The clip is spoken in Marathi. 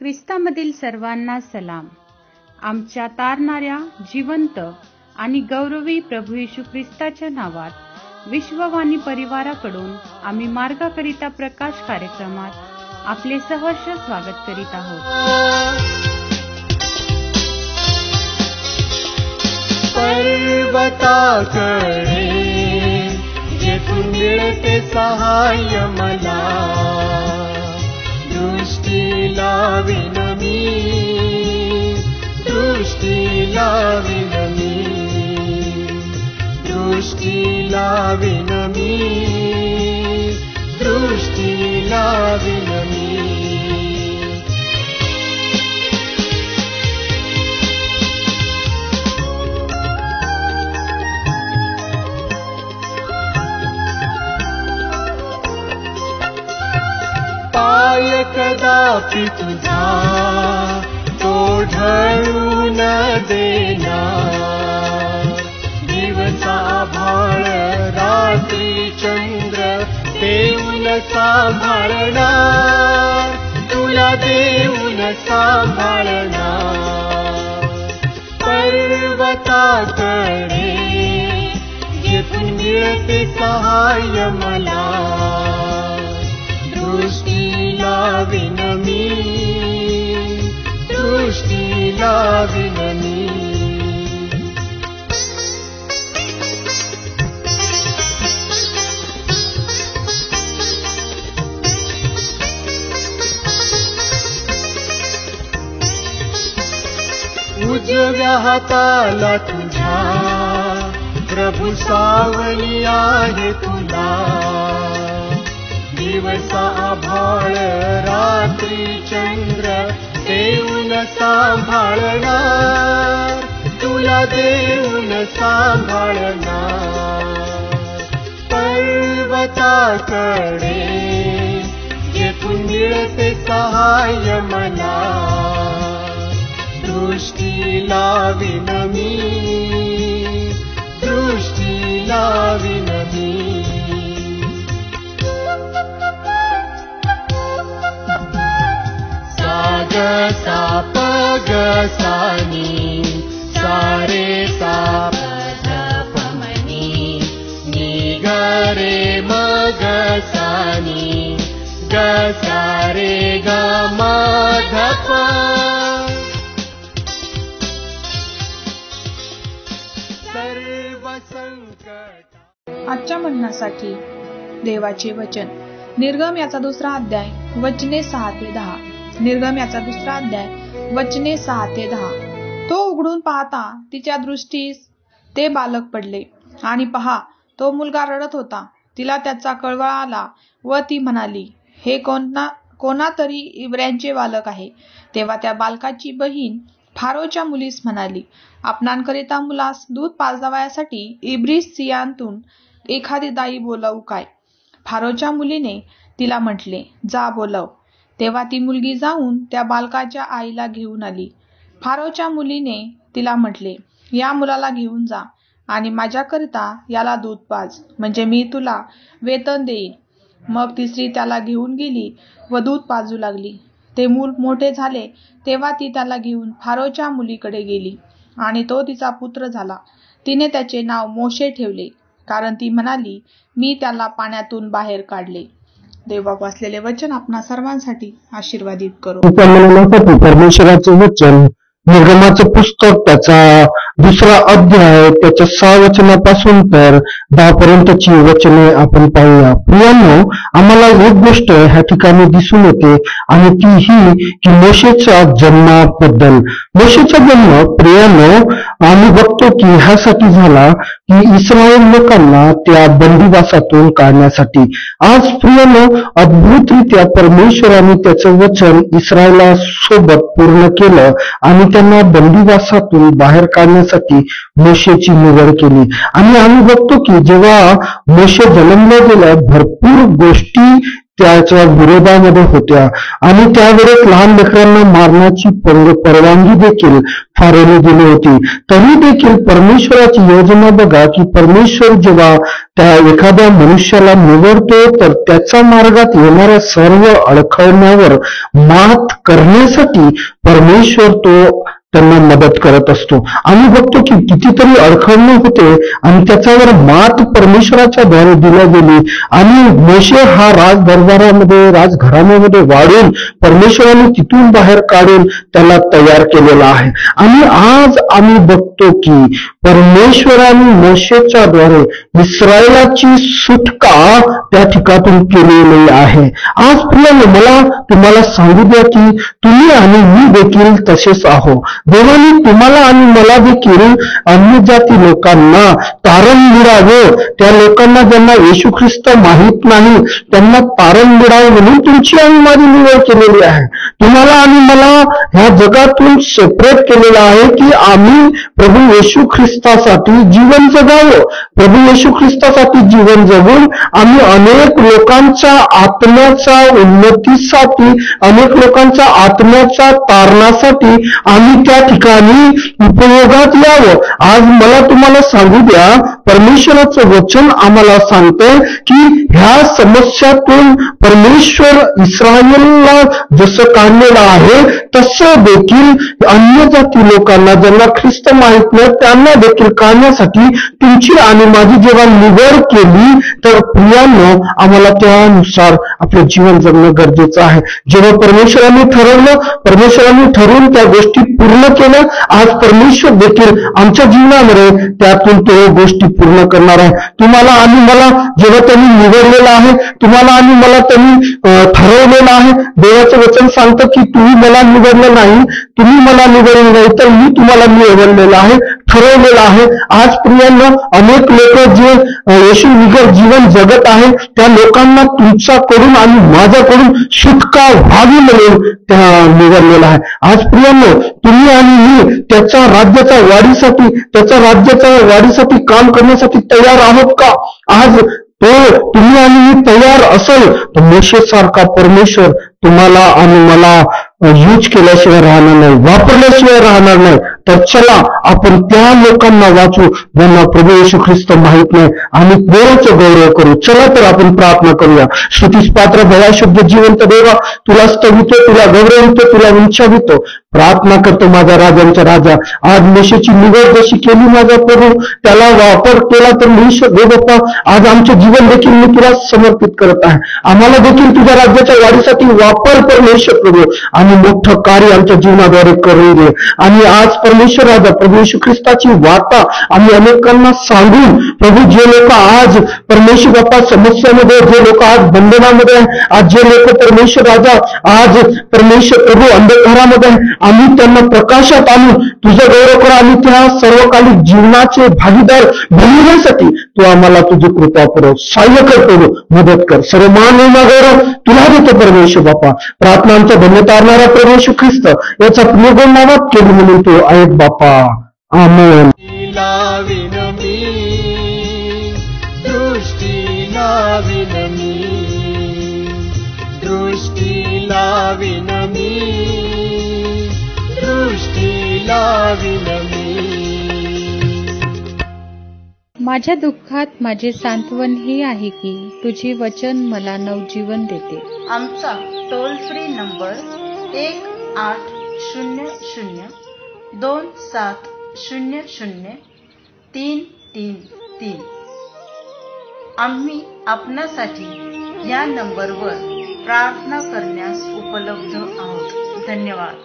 ख्रिस्तामधील सर्वांना सलाम. आमच्या तारणाऱ्या जिवंत आणि गौरवी प्रभू येशू ख्रिस्ताच्या नावात विश्ववाणी परिवाराकडून आम्ही मार्गाकरिता प्रकाश कार्यक्रमात आपले सहर्ष स्वागत करीत आहोत. पर्वताकडे जेथून मिळते सहाय्य मला, दृष्टी लावीन मी, दृष्टी लावीन मी, दृष्टी लावीन मी, दृष्टी लावीन मी. पाय कदापि तुझा तो ढळू न देणार, दिवसा आभाळ रात्री चंद्र देऊन सांभाळणार, तुला देऊन सांभाळणार. पर्वताकडे जेथून मिळते सहाय्य मला, दृष्टी लावीन मी, दृष्टी लावीन मी. उजव्या हाताला तुझ्या प्रभू सावली आहे तुला, दिवसा आभाळ रात्री चंद्र देऊन सांभाळणार, तुला देऊन सांभाळणार. पर्वताकडे जेथून मिळते सहाय्य मला, दृष्टी लावीन मी, दृष्टी लावीन मी. ग सा प ग सा नी, सा रे सा प ध प म नी, नी ग रे म ग सा नी, ग सा रे ग म ध प. सर्व संकट. आजच्या म्हणण्यासाठी देवाचे वचन, निर्गम याचा 2 अध्याय वचने 6 ते 10. निर्गम याचा 2 अध्याय वचने 6 ते 10. तो उघडून पाहता तिच्या दृष्टीस ते बालक पडले, आणि पहा तो मुलगा रडत होता. तिला त्याचा कळवळा आला व ती म्हणाली, हे कोणा तरी इब्र्यांचे बालक आहे. तेव्हा त्या बालकाची बहीण फारोच्या मुलीस म्हणाली, आपणांकरिता मुलास दूध पाजावयासाठी इब्री स्त्रियांतून एखादी दाई बोलावू काय. फारोच्या मुलीने तिला म्हटले, जा बोलव. तेव्हा ती मुलगी जाऊन त्या बालकाच्या आईला घेऊन आली. फारोच्या मुलीने तिला म्हटले, या मुलाला घेऊन जा आणि माझ्याकरिता याला दूध पाज, म्हणजे मी तुला वेतन देईन. मग ती स्त्री त्याला घेऊन गेली व दूध पाजू लागली. ते मूल मोठे झाले तेव्हा ती त्याला घेऊन फारोच्या मुलीकडे गेली आणि तो तिचा पुत्र झाला. तिने त्याचे नाव मोशे ठेवले, कारण ती म्हणाली, मी त्याला पाण्यातून बाहेर काढले. देवा वाचलेले वचन आपणा सर्वांसाठी आशीर्वादित करो. परमेश्वराचे वचन निर्गमाचं पुस्तक त्याचा 2 अध्याय त्याच्या 6 वचनापासून तर 10 पर्यंतची वचने आपण पाहूया. प्रियांनो, आम्हाला एक गोष्ट ह्या ठिकाणी दिसून येते आणि ती ही की मोशेच्या जन्माबद्दल. मोशेचा जन्म प्रियांनो आम्ही बघतो की ह्यासाठी झाला की इस्रायल लोकांना त्या बंदिवासातून काढण्यासाठी. आज प्रियांनो, अद्भुतरित्या परमेश्वराने त्याचं वचन इस्रायला सोबत पूर्ण केलं आणि त्यांना बंदिवासातून बाहेर काढण्यासाठी मोशेची निवड केली. आणि आम्ही बघतो की जेव्हा मोशे जन्मला गेला, भरपूर गोष्टी त्याच्या विरोधामध्ये होत्या आणि त्यावेळेस लहान लेकरांना मारण्याची परवानगी देखील फारोने दिली होती. तरी देखील परमेश्वराची योजना बघा की परमेश्वर जेव्हा त्या एखाद्या मनुष्याला निवडतो तर त्याच्या मार्गात येणाऱ्या सर्व अडखळण्यावर मात करण्यासाठी परमेश्वर तो त्यांना मदत करत असतो. आम्ही बघतो की कितीतरी अडखळणे होते आणि त्याच्यावर मात परमेश्वराच्या द्वारे दिल्या गेली आणि मोशे हा राजदरबारामध्ये राजघराण्यामध्ये वाढून परमेश्वराने तिथून बाहेर काढून त्याला तयार केलेला आहे. आणि आज आम्ही बघतो की परमेश्वराने मोशेच्या द्वारे इस्रायलाची सुटका त्या ठिकाणून केलेली आहे. आज प्रियाने मला तुम्हाला सांगू द्या की तुम्ही आणि मी देखील तसेच आहो. देवाने तुम्हाला आणि मला देखील अन्य जाती लोकांना तारण मिळावं, त्या लोकांना ज्यांना येशू ख्रिस्त माहित नाही त्यांना तारण मिळावं म्हणून तुमची आणि माझी निवड केलेली आहे. तुम्हाला आणि मला ह्या जगातून सेपरेट केलेलं आहे की आम्ही प्रभू येशू ख्रिस्तासाठी जीवन जगावं. प्रभू येशू ख्रिस्तासाठी जीवन जगून आम्ही अनेक लोकांच्या आत्म्याच्या उन्नतीसाठी, अनेक लोकांच्या आत्म्याच्या तारणासाठी आम्ही त्या ठिकाणी उपयोगात यावं. आज मला तुम्हाला सांगू द्या, परमेश्वराचं वचन आम्हाला सांगतंय की ह्या समस्यातून परमेश्वर इस्रायलला जसं काढलेलं आहे तसं देखील अन्य जाती लोकांना ज्यांना ख्रिस्त माहित नाही त्यांना देखील काढण्यासाठी तुमची आणि माझी जेव्हा निवड केली तर प्रियांनो आम्हाला त्यानुसार आपलं जीवन जगणं गरजेचं आहे. जेव्हा परमेश्वराने ठरवून त्या गोष्टी पूर्ण केल्या, आज परमेश्वर देखील आमच्या जीवनामध्ये त्यातून तो गोष्टी पूर्ण करणार आहे. तुम्हाला आणि मला जेव्हा त्यांनी निवडलेलं आहे, तुम्हाला आणि मला त्यांनी ठरवलेलं आहे. देवाचं वचन सांगतं की तुम्ही मला निवडलं नाही, तुम्ही मला निवडलं नाही तर मी तुम्हाला निवडलेलं आहे, ठरवलेलं आहे. आज प्रियांनो अनेक लोक जे येशू निगर जीवन जगत आहे त्या लोकांना तुमच्याकडून आणि माझ्याकडून सुटका व्हावी म्हणून त्या निवडलेला आहे. आज प्रियांनो तुम्ही आणि मी त्याच्या राज्याच्या वाढीसाठी काम करण्यासाठी तयार आहोत का? आज तुम्ही आणि मी तयार असेल तर मोशेसारखा परमेश्वर तुम्हाला आणि मला यूज केल्याशिवाय राहणार नाही, वापरल्याशिवाय राहणार नाही. तर चला आपण त्या लोकांना वाचू ज्यांना प्रभू येशू ख्रिस्त माहित नाही आणि देवाचं गौरव करू. चला तर आपण प्रार्थना करूया. स्तुतीस पात्र दयाशुद्ध जिवंत देवा, तुला स्तवितो, तुला गौरवितो, तुला उंचावितो. प्रार्थना करतो माझा राजांचा राजा. आज मोशेची निवड जशी केली माझा प्रभू, त्याला वापर केला तर दे बाप्पा. आज आमचे जीवन देखील मी तुला समर्पित करत आहे. आम्हाला देखील तुझ्या राज्याच्या वाढीसाठी वापर परमेश्वर प्रभू आणि मोठं कार्य आमच्या जीवनाद्वारे करून दे. आणि आज परमेश्वर राजा प्रभू येशू ख्रिस्ताची वार्ता आम्ही अनेकांना सांगून प्रभू जे लोक आज परमेश्वर बाप्पा समस्यामध्ये, जे लोक आज बंधनामध्ये, आज जे लोक परमेश्वर राजा आज परमेश्वर प्रभू अंधकारामध्ये, आम्ही त्यांना प्रकाशात आणून तुझं गौरव करा आणि त्या सर्वकालिक जीवनाचे भागीदार बनवण्यासाठी तू आम्हाला तुझी कृपा पुरव, सहाय्य कर प्रभू, मदत कर. सर्व मान गौरव तुला देतो परमेश्वर बाप्पा. प्रार्थना आमच्या धन्यतारणारा परमेश्वर ख्रिस्त याचा प्रियगुण नावात केली म्हणून तू ऐक बाप्पा. आमेन. माझ्या दुःखात माझे सांत्वन हे आहे की तुझे वचन मला नवजीवन देते. आमचा टोल फ्री नंबर 1-800-2700-333. आम्ही आपणासाठी या नंबरवर प्रार्थना करण्यास उपलब्ध आहोत. धन्यवाद.